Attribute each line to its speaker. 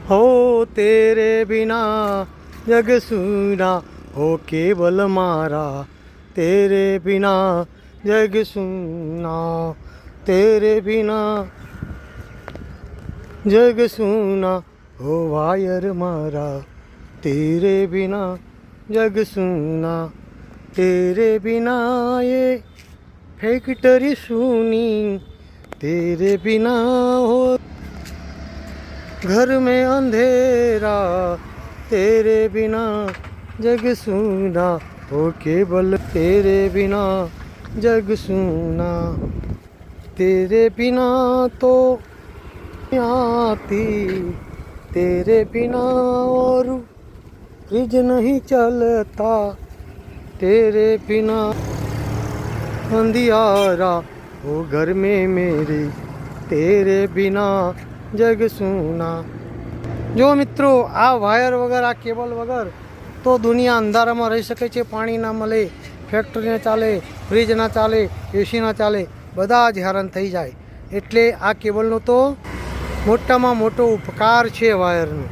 Speaker 1: हो तेरे बिना जग सूना, हो केवल मारा तेरे बिना जग सूना, तेरे बिना जग सूना, हो वायर मारा तेरे बिना जग सूना, तेरे बिना ये फैक्ट्री सूनी, तेरे बिना हो घर में अंधेरा, तेरे बिना जग सूना, हो केवल तेरे बिना जग सूना, तेरे बिना तो आती, तेरे बिना और फ्रिज नहीं चलता, तेरे बिना अंधियारा हो घर में मेरे, तेरे बिना जग सूना। જો મિત્રો આ વાયર વગર, આ કેબલ વગર તો દુનિયા અંધારામાં રહી શકે છે. પાણી ના મળે, ફેક્ટરી ના ચાલે, ફ્રીજ ના ચાલે, એસી ના ચાલે, બધા જ હેરાન થઈ જાય. એટલે આ કેબલનો તો મોટામાં મોટો ઉપકાર છે વાયરનો.